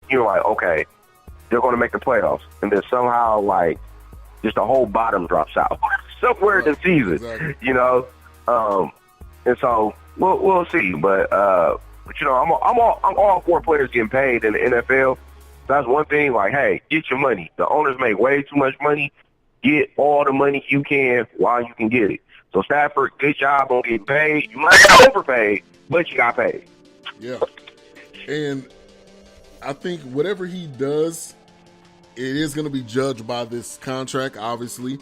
you're like, okay, they're going to make the playoffs, and then somehow like just the whole bottom drops out somewhere in the season, exactly. you know. And so we'll see, but you know, I'm all for players getting paid in the NFL. That's one thing. Like, hey, get your money. The owners make way too much money. Get all the money you can while you can get it. So Stafford, good job on getting paid. You might get overpaid, but you got paid. Yeah, and I think whatever he does, it is going to be judged by this contract, obviously.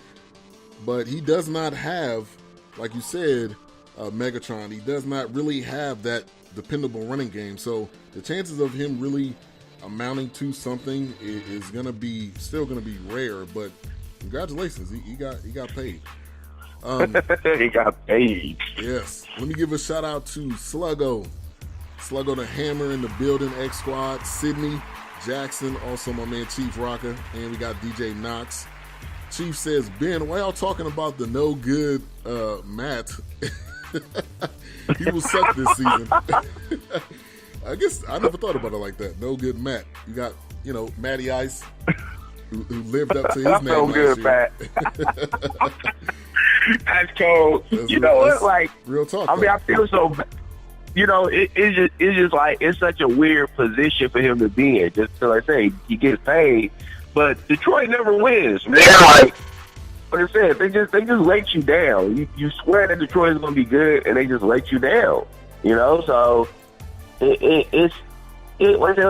But he does not have, like you said, Megatron. He does not really have that dependable running game. So the chances of him really amounting to something is going to be still going to be rare. But congratulations, he got paid. He got paid. Yes. Let me give a shout out to Sluggo the Hammer in the building, X Squad, Sydney, Jackson, also my man Chief Rocker, and we got DJ Knox. Chief says, Ben, why y'all talking about the no good Matt? He will suck this season. I guess I never thought about it like that. No good Matt. You got, you know, Matty Ice, who lived up to his name so last good, year. Matt. That's cold. You know what? Like, real talk. I mean, I feel so bad. You know, it's just like, it's such a weird position for him to be in. Just to like say, he gets paid, but Detroit never wins. Man, like I said, they just let you down. You swear that Detroit is going to be good, and they just let you down. You know, so it'll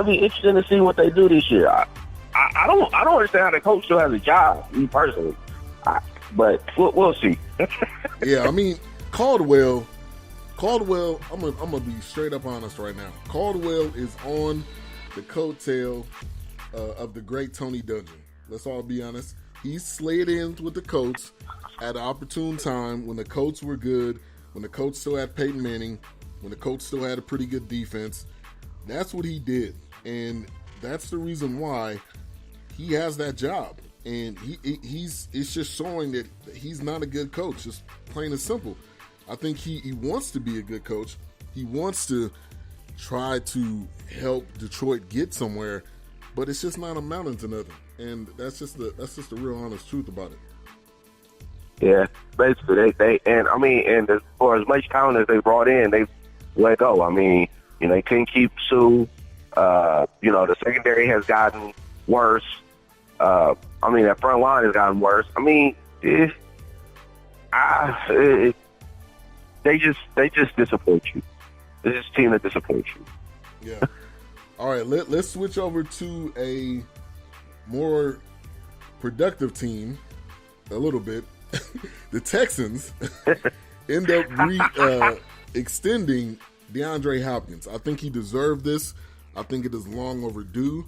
be interesting to see what they do this year. I don't understand how the coach still has a job, me personally. But we'll see. Yeah, I mean, Caldwell, I'm gonna be straight up honest right now. Caldwell is on the coattail of the great Tony Dungy. Let's all be honest. He slid in with the Colts at an opportune time when the Colts were good, when the Colts still had Peyton Manning, when the Colts still had a pretty good defense. That's what he did, and that's the reason why he has that job. And it's just showing that he's not a good coach, just plain and simple. I think he wants to be a good coach. He wants to try to help Detroit get somewhere, but it's just not amounting to nothing. And that's just the real honest truth about it. Yeah, basically they and as far as much talent as they brought in, they let go. I mean, you know, they couldn't keep Sue. You know, the secondary has gotten worse. That front line has gotten worse. I mean, they just disappoint you. This is a team that disappoints you. Yeah. All right, let's switch over to a more productive team a little bit. The Texans end up extending DeAndre Hopkins. I think he deserved this. I think it is long overdue.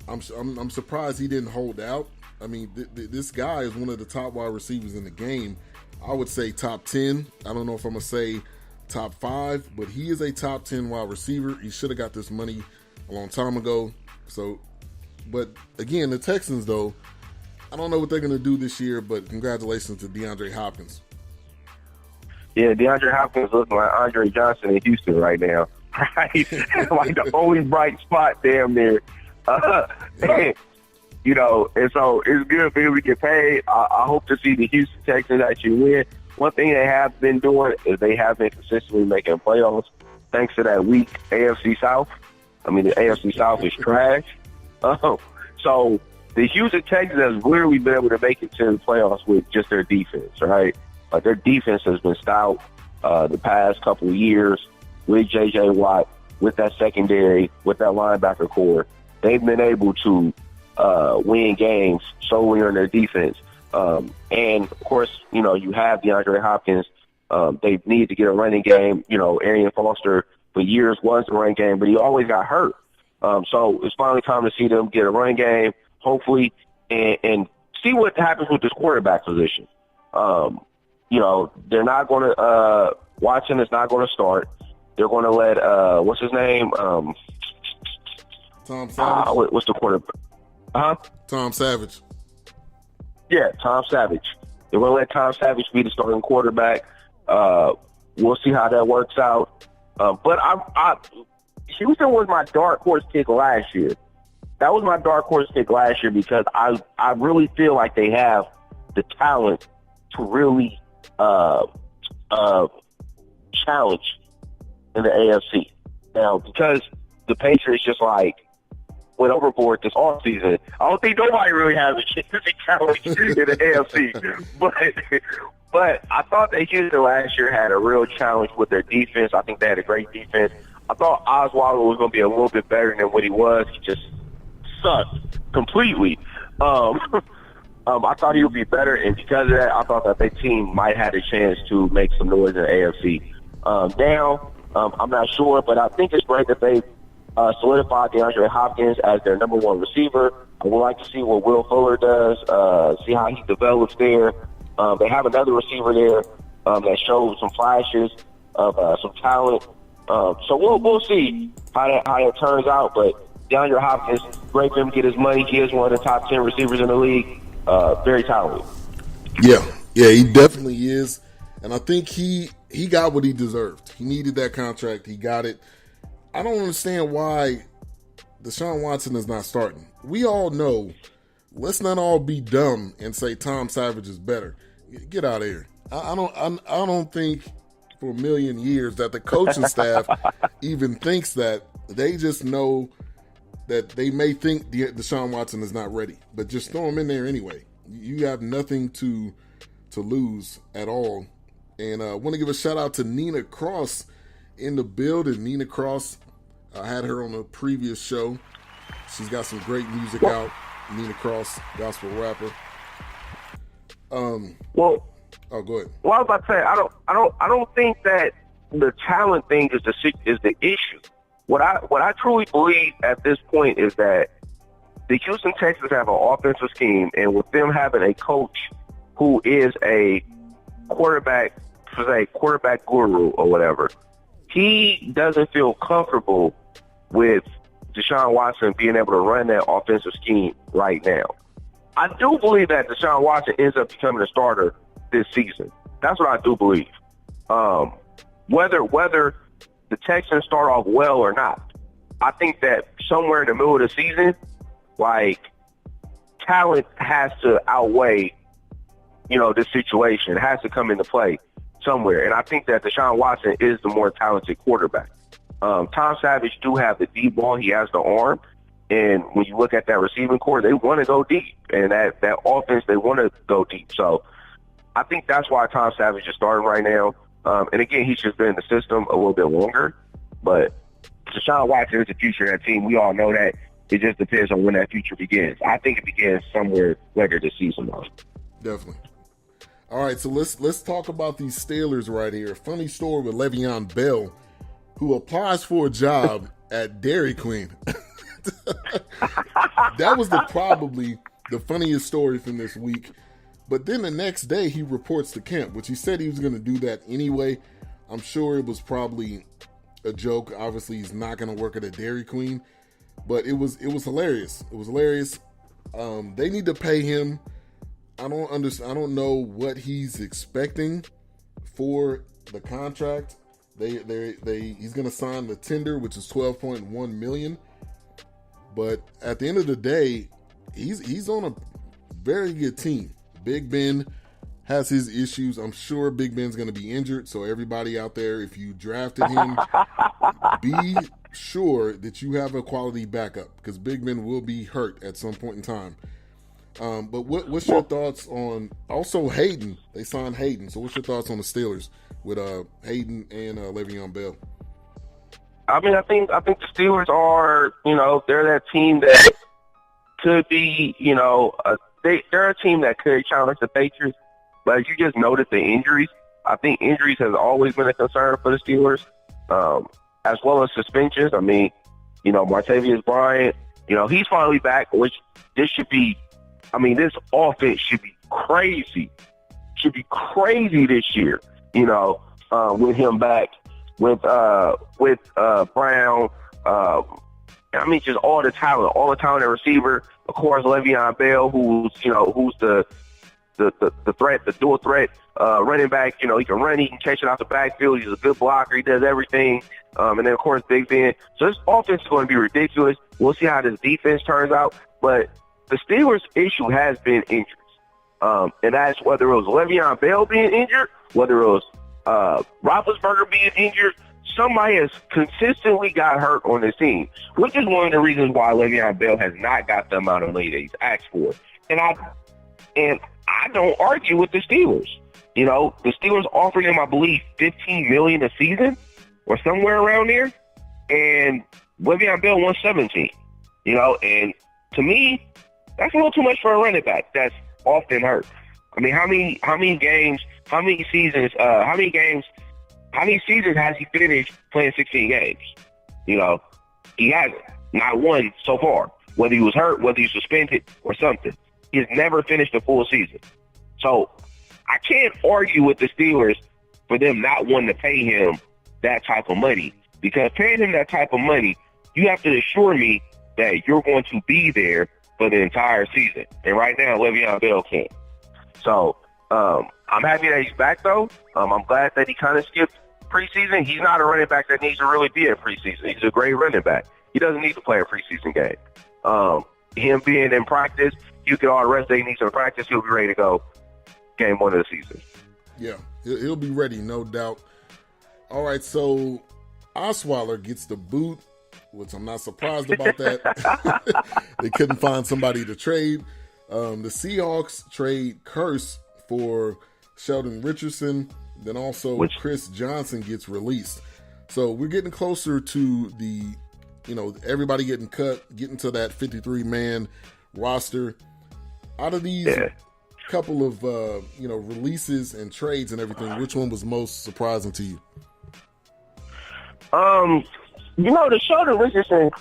I'm surprised he didn't hold out. I mean, this guy is one of the top wide receivers in the game. I would say top 10. I don't know if I'm going to say top 5, but he is a top 10 wide receiver. He should have got this money a long time ago. So, but again, the Texans, though, I don't know what they're going to do this year, but congratulations to DeAndre Hopkins. Yeah, DeAndre Hopkins looking like Andre Johnson in Houston right now. Right? Like the only bright spot damn near. And, you know, and so it's good for him to get paid. I hope to see the Houston Texans actually win. One thing they have been doing is they have been consistently making playoffs thanks to that weak AFC South. I mean, the AFC South is trash. So the Houston Texans has literally been able to make it to the playoffs with just their defense, right? Like their defense has been stout the past couple of years with J.J. Watt, with that secondary, with that linebacker core. They've been able to win games solely on their defense. And, of course, you know, you have DeAndre Hopkins. They need to get a running game. You know, Arian Foster for years was the running game, but he always got hurt. So it's finally time to see them get a running game, hopefully, and see what happens with this quarterback position. You know, they're not going to Watson is not going to start. They're going to let, what's his name? Tom Savage. What's the quarterback? Tom Savage. Yeah, Tom Savage. They're going to let Tom Savage be the starting quarterback. We'll see how that works out. But Houston was my dark horse pick last year. that was my dark horse pick last year because I really feel like they have the talent to really challenge in the AFC. Now, because the Patriots just like went overboard this offseason, I don't think nobody really has a chance to challenge in the AFC. But I thought that Houston last year had a real challenge with their defense. I think they had a great defense. I thought Osweiler was going to be a little bit better than what he was. He just sucked completely. I thought he would be better, and because of that, I thought that their team might have a chance to make some noise in the AFC. Now, I'm not sure, but I think it's great that they solidified DeAndre Hopkins as their number one receiver. I would like to see what Will Fuller does, see how he develops there. They have another receiver there that shows some flashes of some talent. So we'll see how that turns out. But DeAndre Hopkins, great for him to get his money. He is one of the top 10 receivers in the league. Very talented. Yeah, he definitely is. And I think he got what he deserved. He needed that contract. He got it. I don't understand why Deshaun Watson is not starting. We all know. Let's not all be dumb and say Tom Savage is better. Get out of here. I don't think for a million years that the coaching staff even thinks that. They just know that they may think Deshaun Watson is not ready, but just throw him in there anyway. You have nothing to lose at all. And I want to give a shout out to Nina Cross in the building. Nina Cross, I had her on a previous show. She's got some great music out. Nina Cross, gospel rapper. Go ahead. Well, I was about to say, I don't think that the talent thing is the issue. What I truly believe at this point is that the Houston Texans have an offensive scheme, and with them having a coach who is a quarterback guru or whatever, he doesn't feel comfortable with Deshaun Watson being able to run that offensive scheme right now. I do believe that Deshaun Watson ends up becoming a starter this season. That's what I do believe. Whether the Texans start off well or not, I think that somewhere in the middle of the season, like, talent has to outweigh, this situation. It has to come into play somewhere. And I think that Deshaun Watson is the more talented quarterback. Tom Savage do have the deep ball. He has the arm. And when you look at that receiving core, they want to go deep. And that offense, they want to go deep. So I think that's why Tom Savage is starting right now. And again, he's just been in the system a little bit longer. But Deshaun Watson is the future of that team. We all know that. It just depends on when that future begins. I think it begins somewhere later this season, though. Definitely. All right, so let's talk about these Steelers right here. Funny story with Le'Veon Bell, who applies for a job at Dairy Queen. That was probably the funniest story from this week. But then the next day he reports to camp, which he said he was going to do that anyway. I'm sure it was probably a joke. Obviously, he's not going to work at a Dairy Queen, but it was hilarious. It was hilarious. They need to pay him. I don't know what he's expecting for the contract. He's going to sign the tender, which is $12.1 million. But at the end of the day, he's on a very good team. Big Ben has his issues. I'm sure Big Ben's going to be injured. So everybody out there, if you drafted him, be sure that you have a quality backup, because Big Ben will be hurt at some point in time. But what's your thoughts on also Hayden? They signed Hayden. So what's your thoughts on the Steelers with Hayden and Le'Veon Bell? I mean, I think the Steelers are, they're that team that could be, they're a team that could challenge the Patriots. But as you just noted, the injuries, I think injuries has always been a concern for the Steelers, as well as suspensions. I mean, Martavius Bryant, he's finally back, which this offense should be crazy. Should be crazy this year, with him back, with Brown. Just all the talent at receiver. Of course, Le'Veon Bell, who's the the threat, the dual threat running back. You know, he can run, he can catch it out the backfield. He's a good blocker. He does everything. And then, of course, Big Ben. So this offense is going to be ridiculous. We'll see how this defense turns out. But the Steelers' issue has been injuries. And that's whether it was Le'Veon Bell being injured, whether it was Roethlisberger being injured. Somebody has consistently got hurt on this team, which is one of the reasons why Le'Veon Bell has not got the amount of money that he's asked for. And I don't argue with the Steelers. You know, the Steelers offered him, I believe, $15 million a season or somewhere around there, and Le'Veon Bell won 17. You know, and to me, that's a little too much for a running back that's often hurt. I mean, how many seasons has he finished playing 16 games? You know, he hasn't. Not one so far. Whether he was hurt, whether he was suspended or something. He has never finished a full season. So I can't argue with the Steelers for them not wanting to pay him that type of money. Because paying him that type of money, you have to assure me that you're going to be there for the entire season. And right now, Le'Veon Bell can't. So I'm happy that he's back, though. I'm glad that he kind of skipped preseason. He's not a running back that needs to really be in preseason. He's a great running back. He doesn't need to play a preseason game. Him being in practice, you get all the rest that he needs in practice, he'll be ready to go game one of the season. Yeah, he'll be ready, no doubt. All right, so Osweiler gets the boot, which I'm not surprised about that. They couldn't find somebody to trade. The Seahawks trade Curse for Sheldon Richardson. Then also Chris Johnson gets released. So we're getting closer to the, everybody getting cut, getting to that 53-man roster. Out of these couple of, releases and trades and everything, which one was most surprising to you? The Sheldon Richardson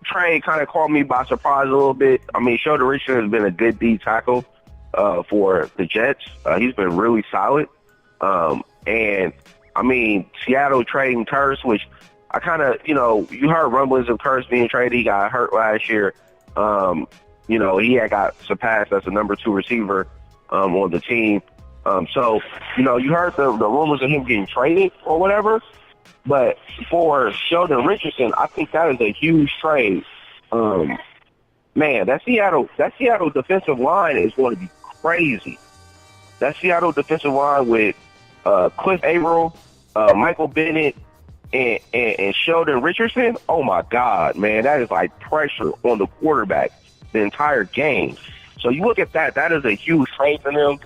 trade kind of caught me by surprise a little bit. I mean, Sheldon Richardson has been a good D tackle for the Jets. He's been really solid. And I mean, Seattle trading Curse, which I kind of, you heard rumblings of Curse being traded. He got hurt last year. He had got surpassed as the number 2 receiver on the team. So, you heard the rumors of him getting traded or whatever. But for Sheldon Richardson, I think that is a huge trade. Man, that Seattle defensive line is going to be crazy. That Seattle defensive line with Cliff Averill, Michael Bennett, and Sheldon Richardson. Oh my God, man, that is like pressure on the quarterback the entire game. So you look at that; that is a huge trade for them.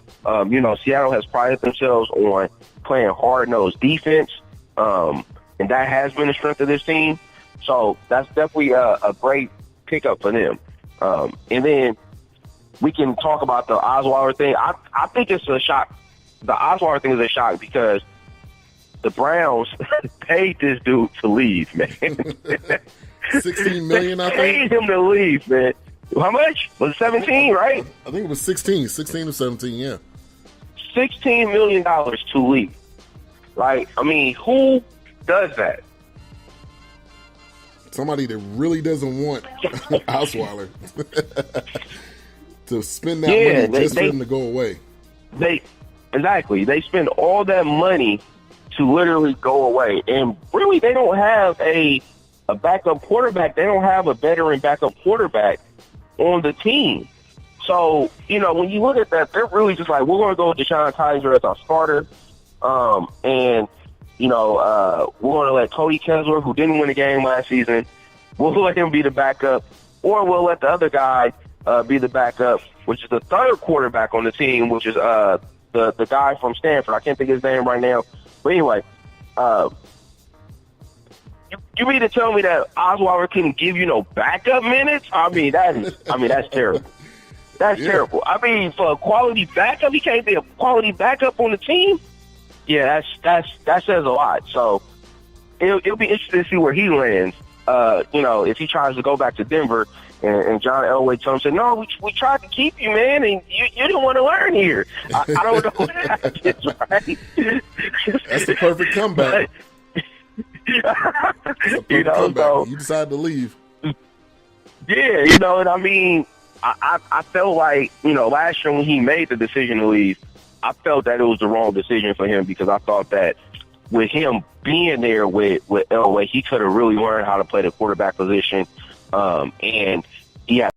Seattle has prided themselves on playing hard-nosed defense, and that has been the strength of this team. So that's definitely a great pickup for them. And then we can talk about the Osweiler thing. I think it's a shock. The Osweiler thing is a shock because the Browns paid this dude to leave, man. $16 million, I think. Paid him to leave, man. How much? Was it 17, right? I think it was 16 or 17, yeah. $16 million to leave. Like, I mean, who does that? Somebody that really doesn't want Osweiler to spend that money just for him to go away. Exactly. They spend all that money to literally go away. And really, they don't have a backup quarterback. They don't have a veteran backup quarterback on the team. So, when you look at that, they're really just like, we're going to go with Deshaun Kaiser as our starter. And we're going to let Cody Kessler, who didn't win a game last season, we'll let him be the backup. Or we'll let the other guy be the backup, which is the third quarterback on the team, which is the guy from Stanford. I can't think of his name right now. But anyway, you mean to tell me that Osweiler couldn't give you no backup minutes? I mean, that's terrible. That's terrible. I mean, for a quality backup, he can't be a quality backup on the team? Yeah, that says a lot. So it'll be interesting to see where he lands. If he tries to go back to Denver and John Elway told him, no, we tried to keep you, man, and you didn't want to learn here. I don't know what happens, right? That's the perfect comeback. Comeback. You decided to leave. Yeah, and I mean, I felt like, last year when he made the decision to leave, I felt that it was the wrong decision for him because I thought that with him being there with Elway, he could have really learned how to play the quarterback position. And he had